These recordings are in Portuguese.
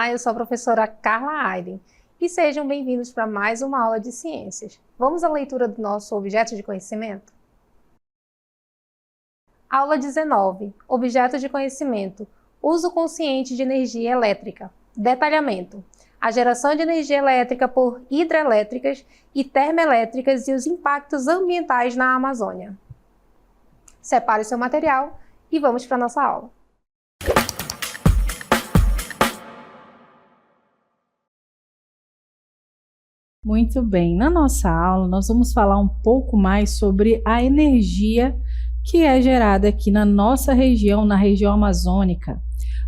Olá, eu sou a professora Carla Aiden e sejam bem-vindos para mais uma aula de ciências. Vamos à leitura do nosso objeto de conhecimento? Aula 19. Objeto de conhecimento. Uso consciente de energia elétrica. Detalhamento. A geração de energia elétrica por hidrelétricas e termoelétricas e os impactos ambientais na Amazônia. Separe o seu material e vamos para a nossa aula. Muito bem, na nossa aula nós vamos falar um pouco mais sobre a energia que é gerada aqui na nossa região, na região amazônica.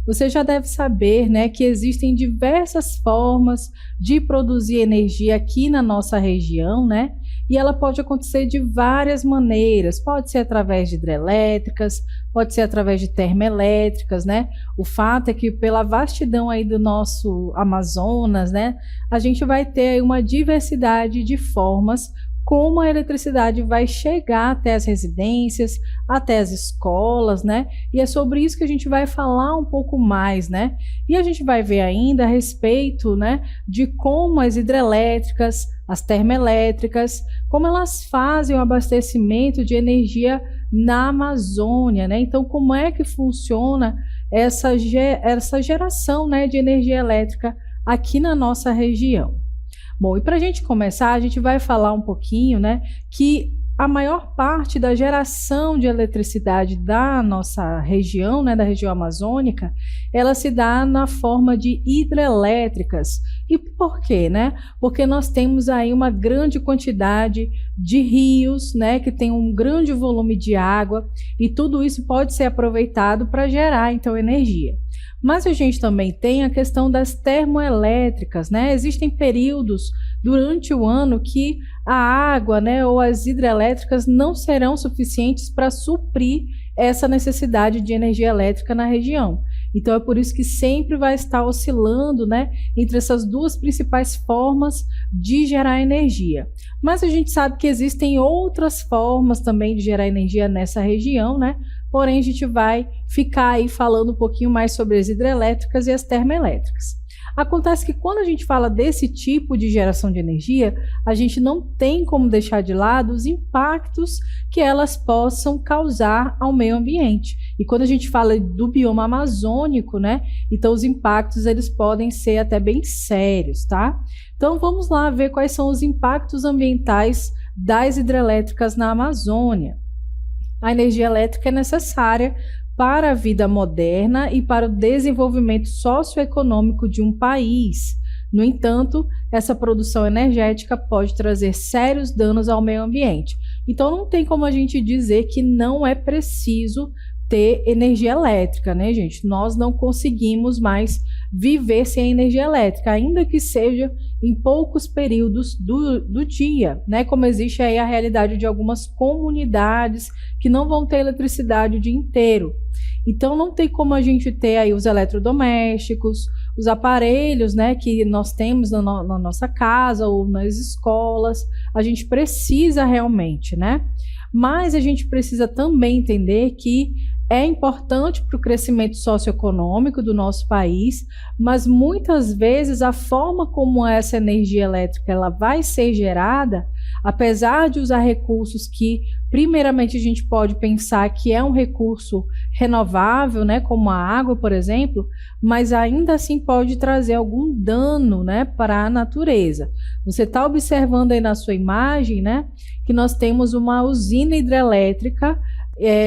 Você já deve saber, né, que existem diversas formas de produzir energia aqui na nossa região, né? E ela pode acontecer de várias maneiras, pode ser através de hidrelétricas, pode ser através de termoelétricas, né? O fato é que pela vastidão aí do nosso Amazonas, né, a gente vai ter aí uma diversidade de formas como a eletricidade vai chegar até as residências, até as escolas, né? E é sobre isso que a gente vai falar um pouco mais, né? E a gente vai ver ainda a respeito, né, de como as hidrelétricas, as termoelétricas, como elas fazem o abastecimento de energia na Amazônia, né? Então, como é que funciona essa geração, né, de energia elétrica aqui na nossa região? Bom, e para a gente começar, a gente vai falar um pouquinho, né, que a maior parte da geração de eletricidade da nossa região, né, da região amazônica, ela se dá na forma de hidrelétricas. E por quê, né? Porque nós temos aí uma grande quantidade de rios, né, que tem um grande volume de água, e tudo isso pode ser aproveitado para gerar, então, energia. Mas a gente também tem a questão das termoelétricas, né? Existem períodos durante o ano que a água, né, ou as hidrelétricas não serão suficientes para suprir essa necessidade de energia elétrica na região. Então é por isso que sempre vai estar oscilando, né, entre essas duas principais formas de gerar energia. Mas a gente sabe que existem outras formas também de gerar energia nessa região, né? Porém, a gente vai ficar aí falando um pouquinho mais sobre as hidrelétricas e as termoelétricas. Acontece que quando a gente fala desse tipo de geração de energia, a gente não tem como deixar de lado os impactos que elas possam causar ao meio ambiente. E quando a gente fala do bioma amazônico, né, então os impactos eles podem ser até bem sérios, tá? Então vamos lá ver quais são os impactos ambientais das hidrelétricas na Amazônia. A energia elétrica é necessária para a vida moderna e para o desenvolvimento socioeconômico de um país. No entanto, essa produção energética pode trazer sérios danos ao meio ambiente. Então, não tem como a gente dizer que não é preciso ter energia elétrica, né, gente? Nós não conseguimos mais viver sem energia elétrica, ainda que seja em poucos períodos do dia, né? Como existe aí a realidade de algumas comunidades que não vão ter eletricidade o dia inteiro. Então não tem como a gente ter aí os eletrodomésticos, os aparelhos, né, que nós temos na nossa casa ou nas escolas. A gente precisa realmente, né? Mas a gente precisa também entender que é importante para o crescimento socioeconômico do nosso país, mas muitas vezes a forma como essa energia elétrica ela vai ser gerada, apesar de usar recursos que primeiramente a gente pode pensar que é um recurso renovável, né, como a água, por exemplo, mas ainda assim pode trazer algum dano, né, para a natureza. Você está observando aí na sua imagem, né, que nós temos uma usina hidrelétrica,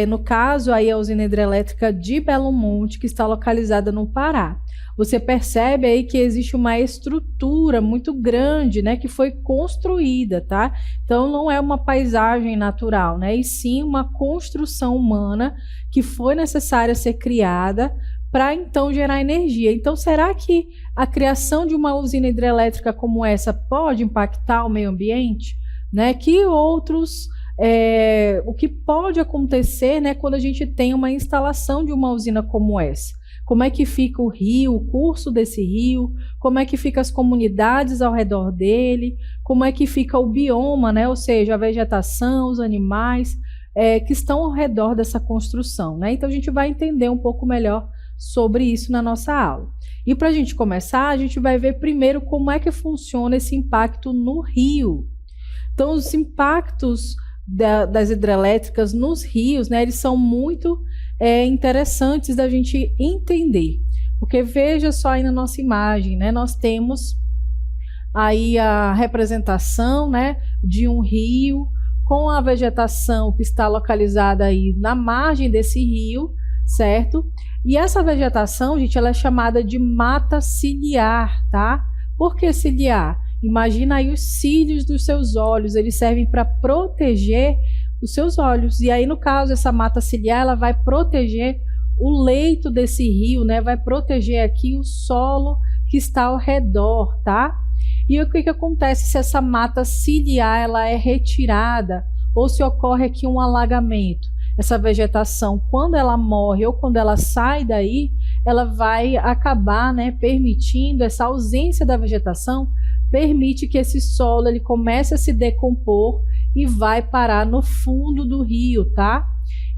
no caso aí a usina hidrelétrica de Belo Monte, que está localizada no Pará. Você percebe aí que existe uma estrutura muito grande, né, que foi construída, tá? Então não é uma paisagem natural, né, e sim uma construção humana que foi necessária ser criada para então gerar energia. Então será que a criação de uma usina hidrelétrica como essa pode impactar o meio ambiente, né? Que outros o que pode acontecer, né, quando a gente tem uma instalação de uma usina como essa? Como é que fica o rio, o curso desse rio, como é que fica as comunidades ao redor dele, como é que fica o bioma, né, ou seja, a vegetação, os animais que estão ao redor dessa construção, né? Então a gente vai entender um pouco melhor sobre isso na nossa aula. E para a gente começar, a gente vai ver primeiro como é que funciona esse impacto no rio. Então, os impactos das hidrelétricas nos rios, né, eles são muito interessantes da gente entender. Porque veja só aí na nossa imagem, né, nós temos aí a representação, né, de um rio com a vegetação que está localizada aí na margem desse rio, certo? E essa vegetação, gente, ela é chamada de mata ciliar, tá? Por que ciliar? Imagina aí os cílios dos seus olhos, eles servem para proteger os seus olhos. E aí, no caso, essa mata ciliar, ela vai proteger o leito desse rio, né? Vai proteger aqui o solo que está ao redor, tá? E o que acontece se essa mata ciliar ela é retirada ou se ocorre aqui um alagamento? Essa vegetação, quando ela morre ou quando ela sai daí, ela vai acabar, né, permitindo essa ausência da vegetação, permite que esse solo ele comece a se decompor e vai parar no fundo do rio, tá?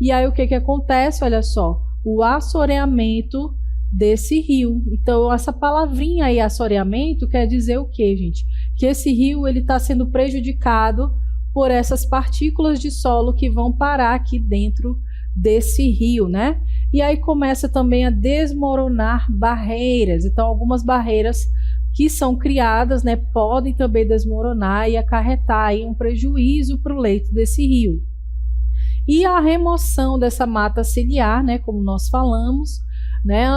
E aí o que acontece? Olha só, o assoreamento desse rio. Então, essa palavrinha aí, assoreamento, quer dizer o quê, gente? Que esse rio ele está sendo prejudicado por essas partículas de solo que vão parar aqui dentro desse rio, né? E aí começa também a desmoronar barreiras. Então, algumas barreiras que são criadas, né, podem também desmoronar e acarretar aí um prejuízo para o leito desse rio. E a remoção dessa mata ciliar, né, como nós falamos, né,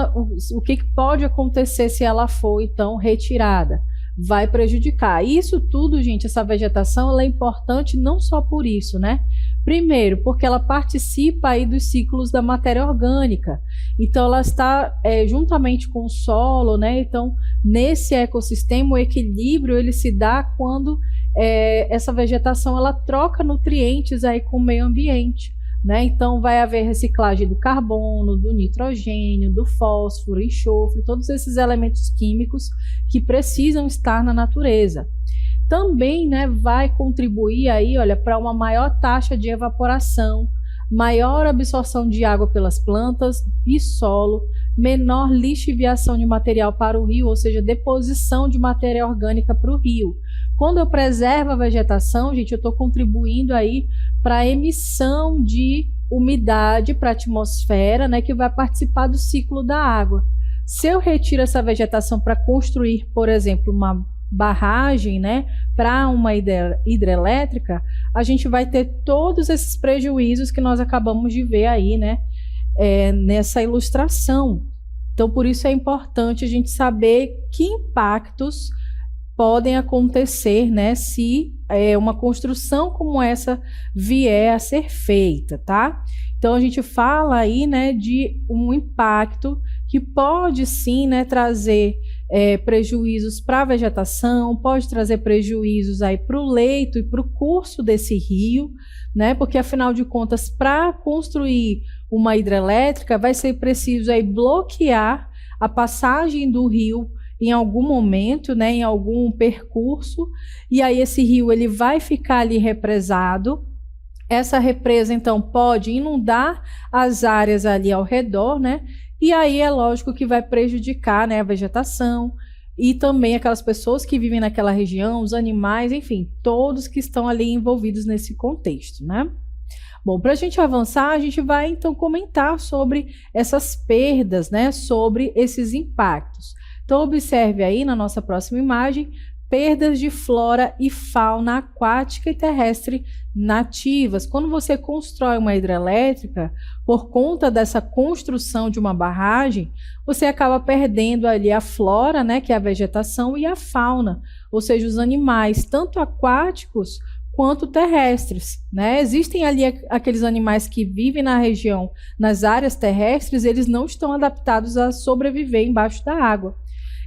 o que pode acontecer se ela for então retirada? Vai prejudicar. Isso tudo, gente, essa vegetação ela é importante não só por isso, né? Primeiro, porque ela participa aí dos ciclos da matéria orgânica. Então, ela está juntamente com o solo, né? Então, nesse ecossistema, o equilíbrio ele se dá quando essa vegetação ela troca nutrientes aí com o meio ambiente, né? Então, vai haver reciclagem do carbono, do nitrogênio, do fósforo, enxofre, todos esses elementos químicos que precisam estar na natureza. Também, né, vai contribuir aí, olha, para uma maior taxa de evaporação, maior absorção de água pelas plantas e solo, menor lixiviação de material para o rio, ou seja, deposição de matéria orgânica para o rio. Quando eu preservo a vegetação, gente, eu estou contribuindo aí para a emissão de umidade para a atmosfera, né, que vai participar do ciclo da água. Se eu retiro essa vegetação para construir, por exemplo, uma barragem, né, para uma hidrelétrica, a gente vai ter todos esses prejuízos que nós acabamos de ver aí, né, nessa ilustração. Então, por isso é importante a gente saber que impactos podem acontecer, né, se uma construção como essa vier a ser feita, tá? Então, a gente fala aí, né, de um impacto que pode sim, né, trazer prejuízos para a vegetação, pode trazer prejuízos aí para o leito e para o curso desse rio, né? Porque afinal de contas, para construir uma hidrelétrica, vai ser preciso aí bloquear a passagem do rio em algum momento, né, em algum percurso, e aí esse rio ele vai ficar ali represado. Essa represa então pode inundar as áreas ali ao redor, né? E aí é lógico que vai prejudicar, né, a vegetação e também aquelas pessoas que vivem naquela região, os animais, enfim, todos que estão ali envolvidos nesse contexto, né? Bom, para a gente avançar, a gente vai então comentar sobre essas perdas, né, sobre esses impactos. Então, observe aí na nossa próxima imagem, perdas de flora e fauna aquática e terrestre nativas. Quando você constrói uma hidrelétrica, por conta dessa construção de uma barragem, você acaba perdendo ali a flora, né, que é a vegetação, e a fauna, ou seja, os animais, tanto aquáticos quanto terrestres, né? Existem ali aqueles animais que vivem na região, nas áreas terrestres, eles não estão adaptados a sobreviver embaixo da água.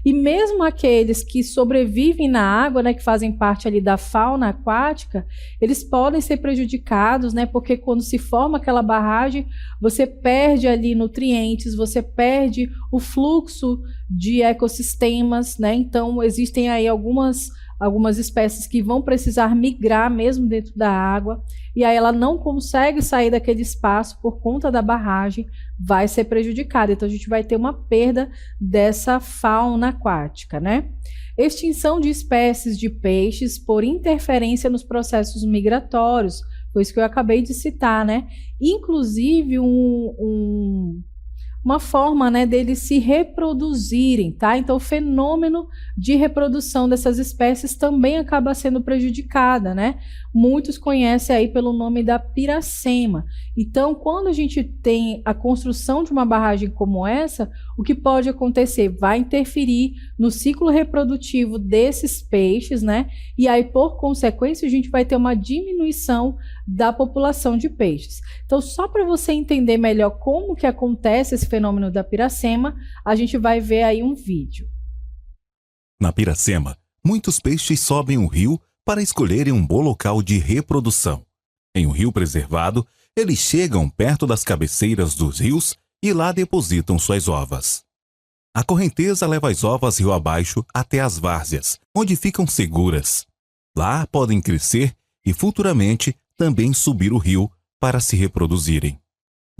E mesmo aqueles que sobrevivem na água, né, que fazem parte ali da fauna aquática, eles podem ser prejudicados, né, porque quando se forma aquela barragem, você perde ali nutrientes, você perde o fluxo de ecossistemas, né? Então existem aí algumas algumas espécies que vão precisar migrar mesmo dentro da água, e aí ela não consegue sair daquele espaço por conta da barragem, vai ser prejudicada. Então a gente vai ter uma perda dessa fauna aquática, né? Extinção de espécies de peixes por interferência nos processos migratórios, foi isso que eu acabei de citar, né? Inclusive uma forma, né, deles se reproduzirem, tá? Então, o fenômeno de reprodução dessas espécies também acaba sendo prejudicada, né? Muitos conhecem aí pelo nome da piracema. Então, quando a gente tem a construção de uma barragem como essa, o que pode acontecer? Vai interferir no ciclo reprodutivo desses peixes, né? E aí, por consequência, a gente vai ter uma diminuição da população de peixes. Então, só para você entender melhor como que acontece esse fenômeno da piracema, a gente vai ver aí um vídeo. Na piracema, muitos peixes sobem um rio para escolherem um bom local de reprodução. Em um rio preservado, eles chegam perto das cabeceiras dos rios e lá depositam suas ovas. A correnteza leva as ovas rio abaixo até as várzeas, onde ficam seguras. Lá podem crescer e futuramente também subir o rio para se reproduzirem.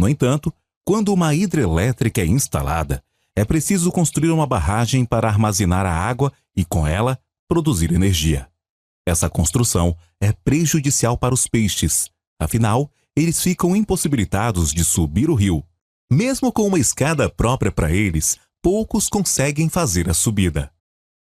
No entanto, quando uma hidrelétrica é instalada, é preciso construir uma barragem para armazenar a água e, com ela, produzir energia. Essa construção é prejudicial para os peixes, afinal, eles ficam impossibilitados de subir o rio. Mesmo com uma escada própria para eles, poucos conseguem fazer a subida.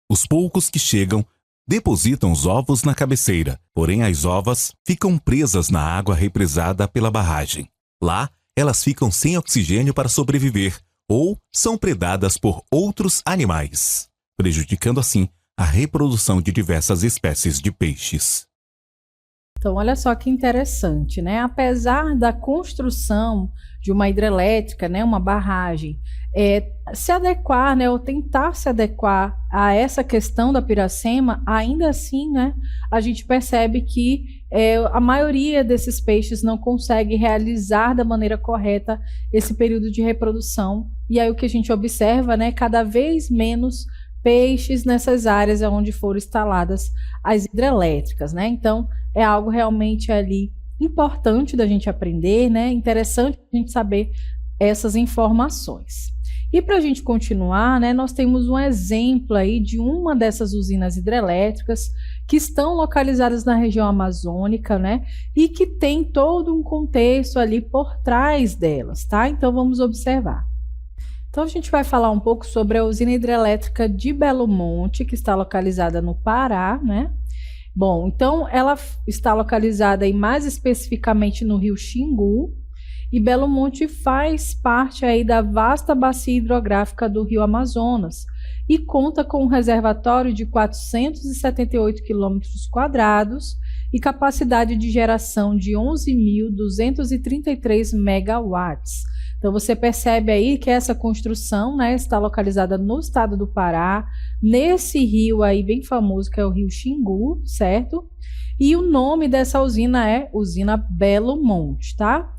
Os poucos que chegam depositam os ovos na cabeceira, porém as ovas ficam presas na água represada pela barragem. Lá, elas ficam sem oxigênio para sobreviver ou são predadas por outros animais, prejudicando assim a reprodução de diversas espécies de peixes. Então, olha só que interessante, né? Apesar da construção de uma hidrelétrica, né, uma barragem, se adequar, né, ou tentar se adequar a essa questão da piracema, ainda assim, né, a gente percebe que a maioria desses peixes não consegue realizar da maneira correta esse período de reprodução. E aí o que a gente observa, né, cada vez menos peixes nessas áreas onde foram instaladas as hidrelétricas, né? Então, é algo realmente ali importante da gente aprender, né? Interessante a gente saber essas informações. E para a gente continuar, né, nós temos um exemplo aí de uma dessas usinas hidrelétricas que estão localizadas na região amazônica, né, e que tem todo um contexto ali por trás delas, tá? Então vamos observar. Então a gente vai falar um pouco sobre a usina hidrelétrica de Belo Monte, que está localizada no Pará, né? Bom, então ela está localizada aí mais especificamente no rio Xingu, e Belo Monte faz parte aí da vasta bacia hidrográfica do rio Amazonas e conta com um reservatório de 478 km² e capacidade de geração de 11.233 megawatts. Então você percebe aí que essa construção, né, está localizada no estado do Pará, nesse rio aí bem famoso que é o rio Xingu, certo? E o nome dessa usina é Usina Belo Monte, tá?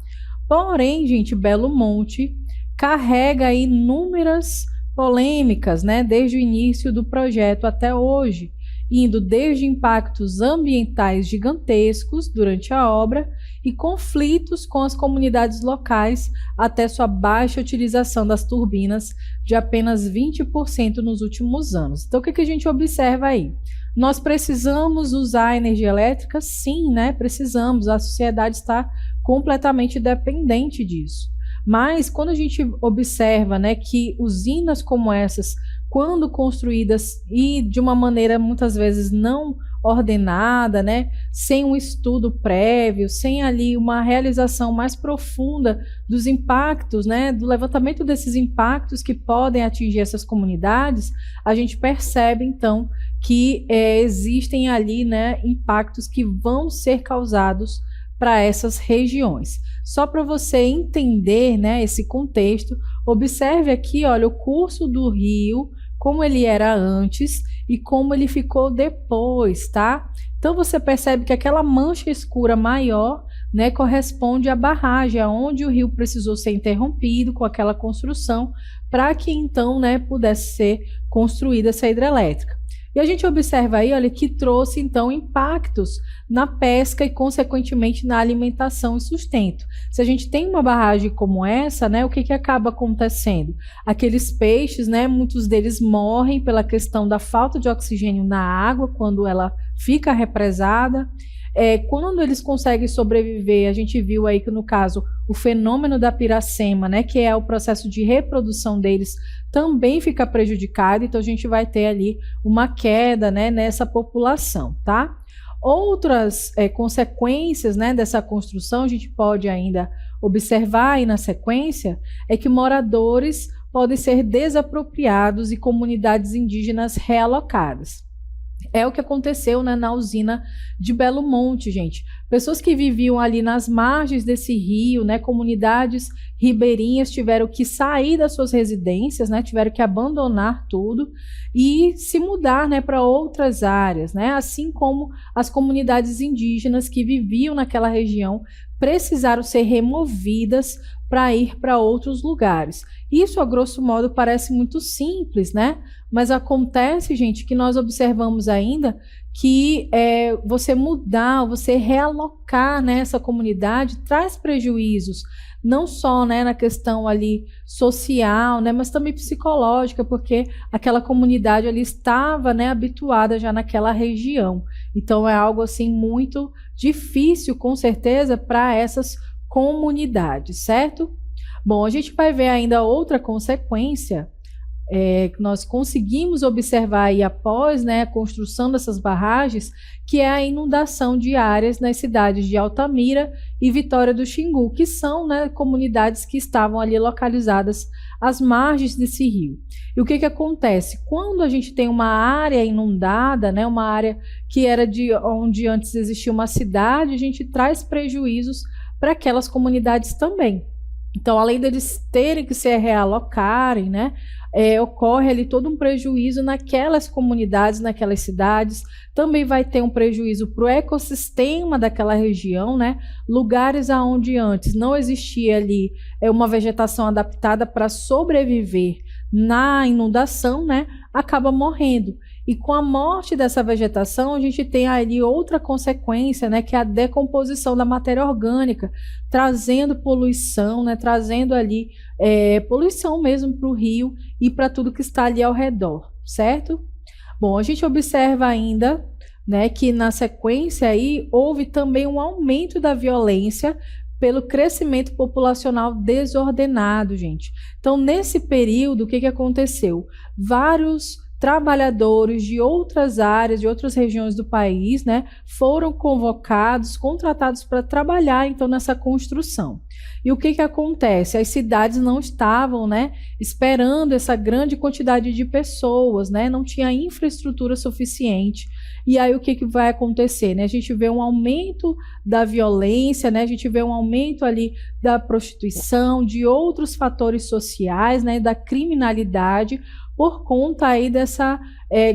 Porém, gente, Belo Monte carrega aí inúmeras polêmicas, né, desde o início do projeto até hoje, indo desde impactos ambientais gigantescos durante a obra e conflitos com as comunidades locais até sua baixa utilização das turbinas de apenas 20% nos últimos anos. Então, o que a gente observa aí? Nós precisamos usar a energia elétrica? Sim, né? Precisamos. A sociedade está completamente dependente disso. Mas quando a gente observa, né, que usinas como essas, quando construídas e de uma maneira muitas vezes não ordenada, né, sem um estudo prévio, sem ali uma realização mais profunda dos impactos, né, do levantamento desses impactos que podem atingir essas comunidades, a gente percebe então que existem ali, né, impactos que vão ser causados para essas regiões. Só para você entender, né, esse contexto, observe aqui, olha, o curso do rio, como ele era antes e como ele ficou depois, tá? Então você percebe que aquela mancha escura maior, né, corresponde à barragem, aonde o rio precisou ser interrompido com aquela construção para que então, né, pudesse ser construída essa hidrelétrica. E a gente observa aí, olha, que trouxe então impactos na pesca e consequentemente na alimentação e sustento. Se a gente tem uma barragem como essa, né, o que acaba acontecendo? Aqueles peixes, né, muitos deles morrem pela questão da falta de oxigênio na água quando ela fica represada. Quando eles conseguem sobreviver, a gente viu aí que no caso o fenômeno da piracema, né, que é o processo de reprodução deles, também fica prejudicado, então a gente vai ter ali uma queda, né, nessa população, tá? Outras consequências, né, dessa construção, a gente pode ainda observar aí na sequência, é que moradores podem ser desapropriados e comunidades indígenas realocadas. É o que aconteceu, né, na usina de Belo Monte, gente. Pessoas que viviam ali nas margens desse rio, né, comunidades ribeirinhas tiveram que sair das suas residências, né, tiveram que abandonar tudo e se mudar, né, para outras áreas, né, assim como as comunidades indígenas que viviam naquela região precisaram ser removidas para ir para outros lugares. Isso, a grosso modo, parece muito simples, né? Mas acontece, gente, que nós observamos ainda que você mudar, você realocar, né, essa comunidade traz prejuízos, não só, né, na questão ali social, né, mas também psicológica, porque aquela comunidade ali estava, né, habituada já naquela região. Então é algo assim muito difícil, com certeza, para essas comunidades, certo? Bom, a gente vai ver ainda outra consequência que nós conseguimos observar aí após, né, a construção dessas barragens, que é a inundação de áreas nas cidades de Altamira e Vitória do Xingu, que são, né, comunidades que estavam ali localizadas às margens desse rio. E o que acontece? Quando a gente tem uma área inundada, né, uma área que era de onde antes existia uma cidade, a gente traz prejuízos para aquelas comunidades também. Então, além deles terem que se realocarem, né, ocorre ali todo um prejuízo naquelas comunidades, naquelas cidades. Também vai ter um prejuízo para o ecossistema daquela região, né? Lugares aonde antes não existia ali uma vegetação adaptada para sobreviver na inundação, né, acaba morrendo. E com a morte dessa vegetação, a gente tem ali outra consequência, né, que é a decomposição da matéria orgânica, trazendo poluição, né, trazendo ali poluição mesmo para o rio e para tudo que está ali ao redor, certo? Bom, a gente observa ainda, né, que na sequência aí houve também um aumento da violência pelo crescimento populacional desordenado, gente. Então, nesse período, o que aconteceu? Vários trabalhadores de outras áreas, de outras regiões do país, né, foram convocados, contratados para trabalhar, então, nessa construção. E o que acontece? As cidades não estavam, né, esperando essa grande quantidade de pessoas, né, não tinha infraestrutura suficiente. E aí o que vai acontecer, né? A gente vê um aumento da violência, né? A gente vê um aumento ali da prostituição, de outros fatores sociais, né, da criminalidade, por conta aí dessa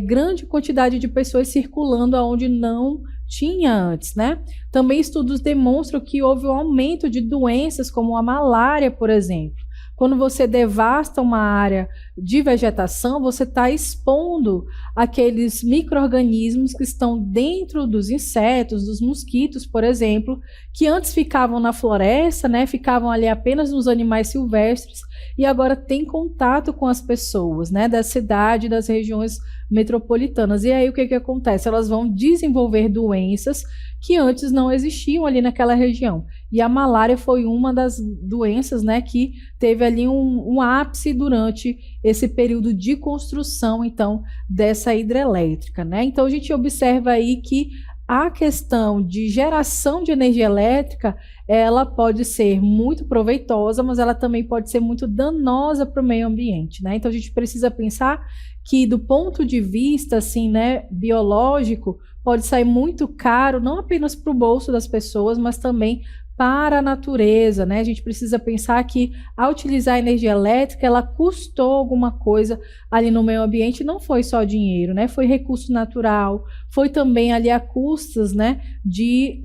grande quantidade de pessoas circulando aonde não tinha antes, né? Também estudos demonstram que houve um aumento de doenças como a malária, por exemplo. Quando você devasta uma área de vegetação, você está expondo aqueles micro-organismos que estão dentro dos insetos, dos mosquitos, por exemplo, que antes ficavam na floresta, né, ficavam ali apenas nos animais silvestres, e agora tem contato com as pessoas, né, da cidade, das regiões metropolitanas. E aí o que acontece? Elas vão desenvolver doenças que antes não existiam ali naquela região. E a malária foi uma das doenças, né, que teve ali um ápice durante esse período de construção, então, dessa hidrelétrica, né? Então, a gente observa aí que a questão de geração de energia elétrica, ela pode ser muito proveitosa, mas ela também pode ser muito danosa para o meio ambiente, né? Então, a gente precisa pensar que, do ponto de vista, assim, né, biológico, pode sair muito caro, não apenas para o bolso das pessoas, mas também para a natureza, né? A gente precisa pensar que ao utilizar a energia elétrica, ela custou alguma coisa ali no meio ambiente, não foi só dinheiro, né? Foi recurso natural, foi também ali a custas, né? De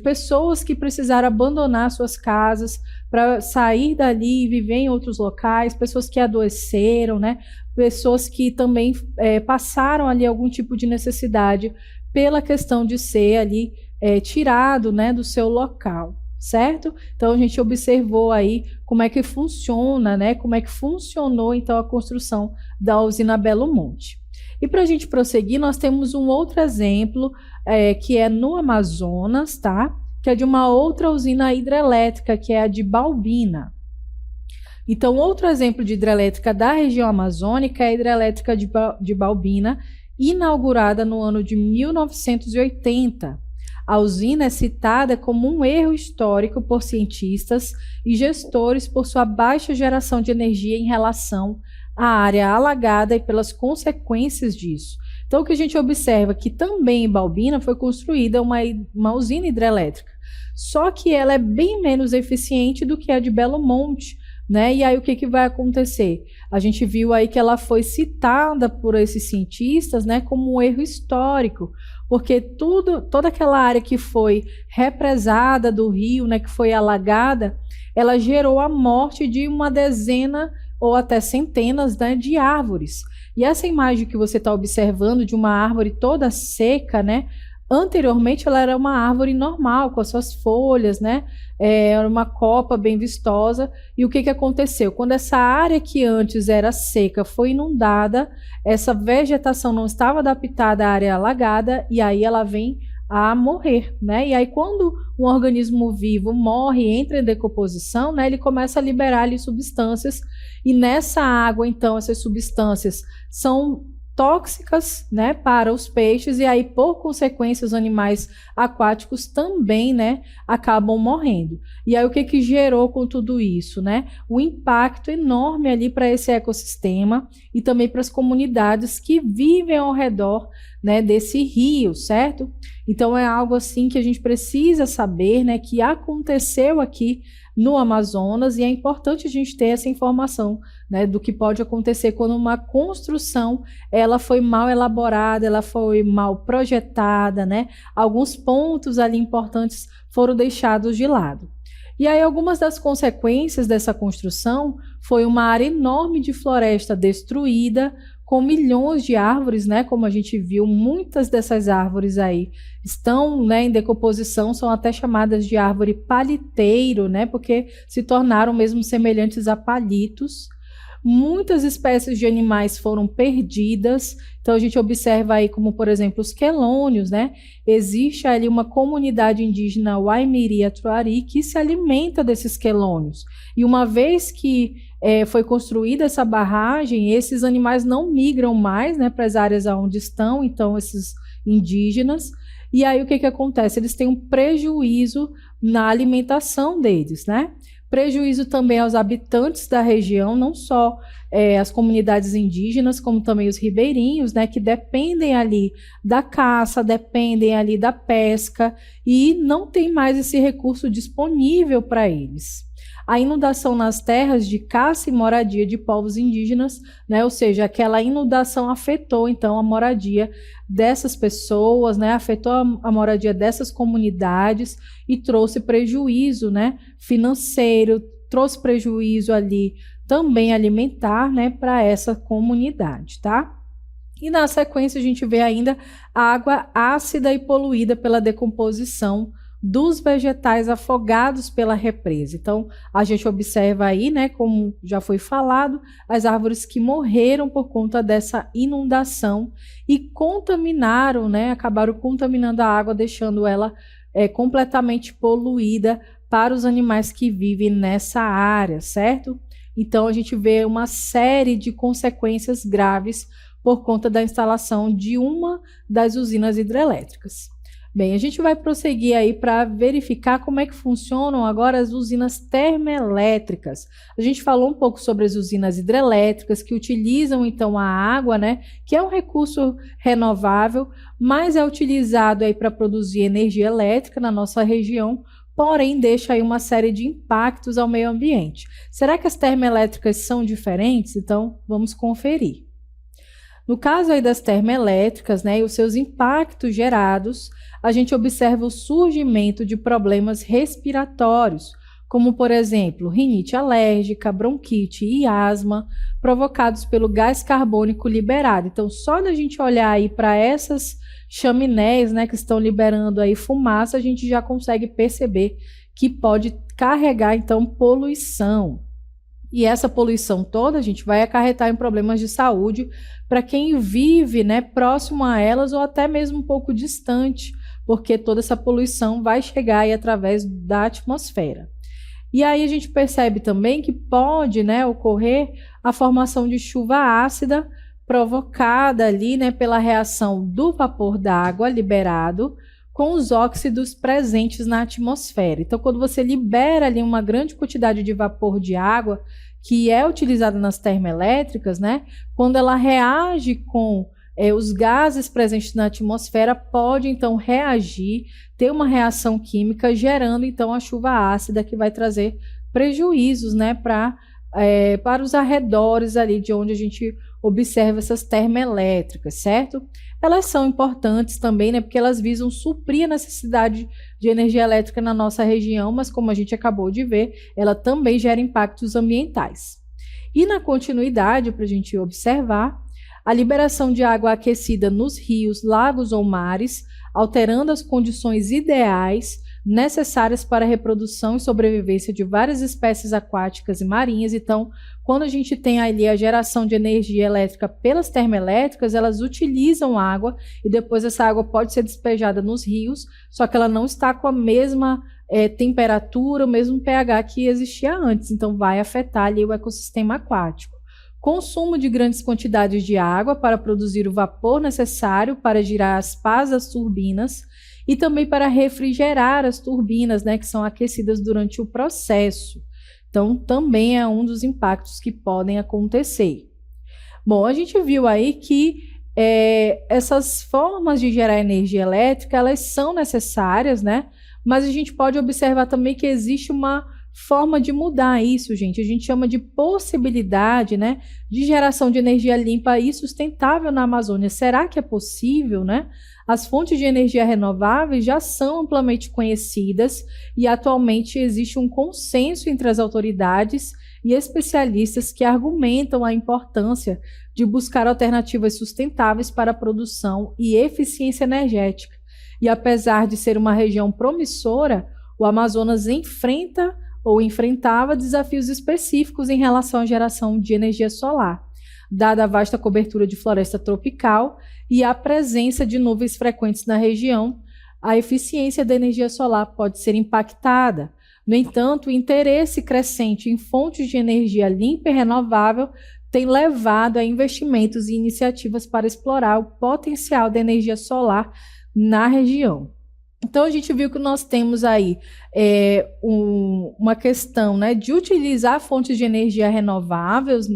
pessoas que precisaram abandonar suas casas para sair dali e viver em outros locais, pessoas que adoeceram, né? Pessoas que também passaram ali algum tipo de necessidade pela questão de ser ali tirado, né, do seu local, certo? Então a gente observou aí como é que funciona, né, como é que funcionou então a construção da usina Belo Monte. E para a gente prosseguir, nós temos um outro exemplo que é no Amazonas, tá? Que é de uma outra usina hidrelétrica, que é a de Balbina. Então, outro exemplo de hidrelétrica da região amazônica é a hidrelétrica de Balbina, inaugurada no ano de 1980. A usina é citada como um erro histórico por cientistas e gestores por sua baixa geração de energia em relação à área alagada e pelas consequências disso. Então, o que a gente observa é que também em Balbina foi construída uma usina hidrelétrica, só que ela é bem menos eficiente do que a de Belo Monte, né? E aí o que vai acontecer? A gente viu aí que ela foi citada por esses cientistas, né, como um erro histórico, porque toda aquela área que foi represada do rio, né, que foi alagada, ela gerou a morte de uma dezena ou até centenas, né, de árvores. E essa imagem que você está observando de uma árvore toda seca, né, anteriormente ela era uma árvore normal, com as suas folhas, né? Era uma copa bem vistosa. E o que aconteceu? Quando essa área que antes era seca foi inundada, essa vegetação não estava adaptada à área alagada e aí ela vem a morrer, né? E aí quando um organismo vivo morre, entra em decomposição, né? Ele começa a liberar ali substâncias e nessa água, então, essas substâncias são tóxicas, né, para os peixes e aí por consequência os animais aquáticos também, né, acabam morrendo. E aí o que gerou com tudo isso, né? Um impacto enorme ali para esse ecossistema e também para as comunidades que vivem ao redor, né, desse rio, certo? Então é algo assim que a gente precisa saber, né, que aconteceu aqui no Amazonas e é importante a gente ter essa informação, né, do que pode acontecer quando uma construção ela foi mal elaborada, ela foi mal projetada, né? Alguns pontos ali importantes foram deixados de lado. E aí algumas das consequências dessa construção foi uma área enorme de floresta destruída, com milhões de árvores, né? Como a gente viu, muitas dessas árvores aí estão, né, em decomposição, são até chamadas de árvore paliteiro, né? Porque se tornaram mesmo semelhantes a palitos. Muitas espécies de animais foram perdidas. Então a gente observa aí como, por exemplo, os quelônios, né? Existe ali uma comunidade indígena Waimiri-Atuari que se alimenta desses quelônios. E uma vez que foi construída essa barragem, esses animais não migram mais, né, para as áreas onde estão, então, esses indígenas. E aí o que acontece? Eles têm um prejuízo na alimentação deles, né? Prejuízo também aos habitantes da região, não só as comunidades indígenas, como também os ribeirinhos, né, que dependem ali da caça, dependem ali da pesca e não tem mais esse recurso disponível para eles. A inundação nas terras de caça e moradia de povos indígenas, né, ou seja, aquela inundação afetou então a moradia dessas pessoas, né, afetou a moradia dessas comunidades e trouxe prejuízo, né, financeiro, trouxe prejuízo ali também alimentar, né, para essa comunidade, tá? E na sequência a gente vê ainda a água ácida e poluída pela decomposição dos vegetais afogados pela represa. Então, a gente observa aí, né, como já foi falado, as árvores que morreram por conta dessa inundação e contaminaram, né, acabaram contaminando a água, deixando ela completamente poluída para os animais que vivem nessa área, certo? Então, a gente vê uma série de consequências graves por conta da instalação de uma das usinas hidrelétricas. Bem, a gente vai prosseguir aí para verificar como é que funcionam agora as usinas termoelétricas. A gente falou um pouco sobre as usinas hidrelétricas que utilizam então a água, né, que é um recurso renovável, mas é utilizado aí para produzir energia elétrica na nossa região porém deixa aí uma série de impactos ao meio ambiente. Será que as termoelétricas são diferentes? Então, vamos conferir. No caso aí das termoelétricas, né, e os seus impactos gerados, a gente observa o surgimento de problemas respiratórios, como, por exemplo, rinite alérgica, bronquite e asma, provocados pelo gás carbônico liberado. Então, só da gente olhar aí para essas chaminés, né, que estão liberando aí fumaça, a gente já consegue perceber que pode carregar, então, poluição. E essa poluição toda, a gente vai acarretar em problemas de saúde para quem vive, né, próximo a elas ou até mesmo um pouco distante, porque toda essa poluição vai chegar aí através da atmosfera. E aí a gente percebe também que pode, né, ocorrer a formação de chuva ácida provocada ali, né, pela reação do vapor da água liberado com os óxidos presentes na atmosfera. Então, quando você libera ali uma grande quantidade de vapor de água, que é utilizada nas termoelétricas, né, quando ela reage com os gases presentes na atmosfera, pode então reagir, ter uma reação química, gerando então a chuva ácida, que vai trazer prejuízos, né, para os arredores ali de onde a gente observa essas termoelétricas, certo? Elas são importantes também, né, porque elas visam suprir a necessidade de energia elétrica na nossa região, mas como a gente acabou de ver, ela também gera impactos ambientais. E na continuidade, para a gente observar, a liberação de água aquecida nos rios, lagos ou mares, alterando as condições ideais necessárias para a reprodução e sobrevivência de várias espécies aquáticas e marinhas. Então, quando a gente tem ali a geração de energia elétrica pelas termoelétricas, elas utilizam água e depois essa água pode ser despejada nos rios, só que ela não está com a mesma temperatura, o mesmo pH que existia antes, então vai afetar ali o ecossistema aquático. Consumo de grandes quantidades de água para produzir o vapor necessário para girar as pás das turbinas e também para refrigerar as turbinas, né, que são aquecidas durante o processo. Então, também é um dos impactos que podem acontecer. Bom, a gente viu aí que essas formas de gerar energia elétrica, elas são necessárias, né? Mas a gente pode observar também que existe uma forma de mudar isso, gente. A gente chama de possibilidade, né, de geração de energia limpa e sustentável na Amazônia. Será que é possível, né? As fontes de energia renováveis já são amplamente conhecidas e atualmente existe um consenso entre as autoridades e especialistas que argumentam a importância de buscar alternativas sustentáveis para a produção e eficiência energética. E apesar de ser uma região promissora, o Amazonas enfrentava desafios específicos em relação à geração de energia solar, dada a vasta cobertura de floresta tropical e a presença de nuvens frequentes na região, a eficiência da energia solar pode ser impactada. No entanto, o interesse crescente em fontes de energia limpa e renovável tem levado a investimentos e iniciativas para explorar o potencial da energia solar na região. Então, a gente viu que nós temos aí uma questão, né, de utilizar fontes de energia renováveis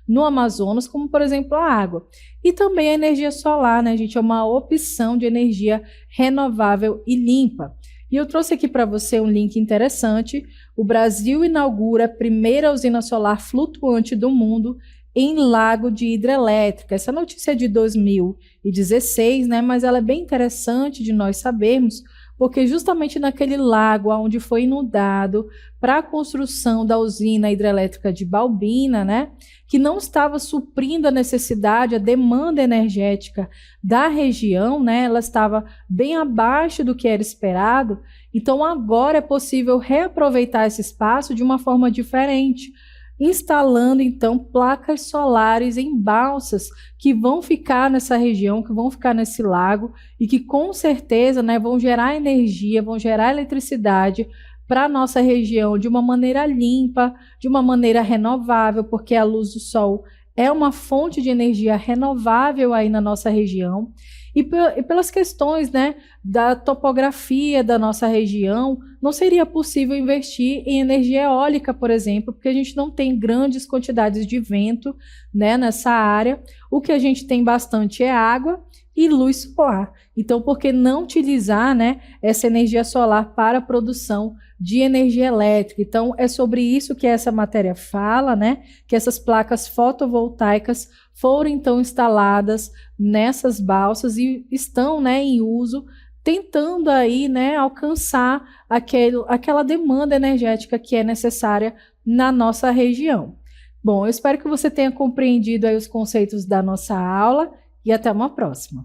no Amazonas, como, por exemplo, a água. E também a energia solar, né, gente, é uma opção de energia renovável e limpa. E eu trouxe aqui para você um link interessante. O Brasil inaugura a primeira usina solar flutuante do mundo em lago de hidrelétrica. Essa notícia é de 2016, né, mas ela é bem interessante de nós sabermos, porque justamente naquele lago onde foi inundado para a construção da usina hidrelétrica de Balbina, né, que não estava suprindo a necessidade, a demanda energética da região, né, ela estava bem abaixo do que era esperado. Então agora é possível reaproveitar esse espaço de uma forma diferente, instalando então placas solares em balsas que vão ficar nessa região, que vão ficar nesse lago e que com certeza, né, vão gerar energia, vão gerar eletricidade para a nossa região de uma maneira limpa, de uma maneira renovável, porque a luz do sol é uma fonte de energia renovável aí na nossa região. E pelas questões, né, da topografia da nossa região, não seria possível investir em energia eólica, por exemplo, porque a gente não tem grandes quantidades de vento, né, nessa área. O que a gente tem bastante é água e luz solar. Então, por que não utilizar, né, essa energia solar para a produção de energia elétrica? Então, é sobre isso que essa matéria fala, né, que essas placas fotovoltaicas foram então instaladas nessas balsas e estão, né, em uso, tentando aí, né, alcançar aquela demanda energética que é necessária na nossa região. Bom, eu espero que você tenha compreendido aí os conceitos da nossa aula e até uma próxima.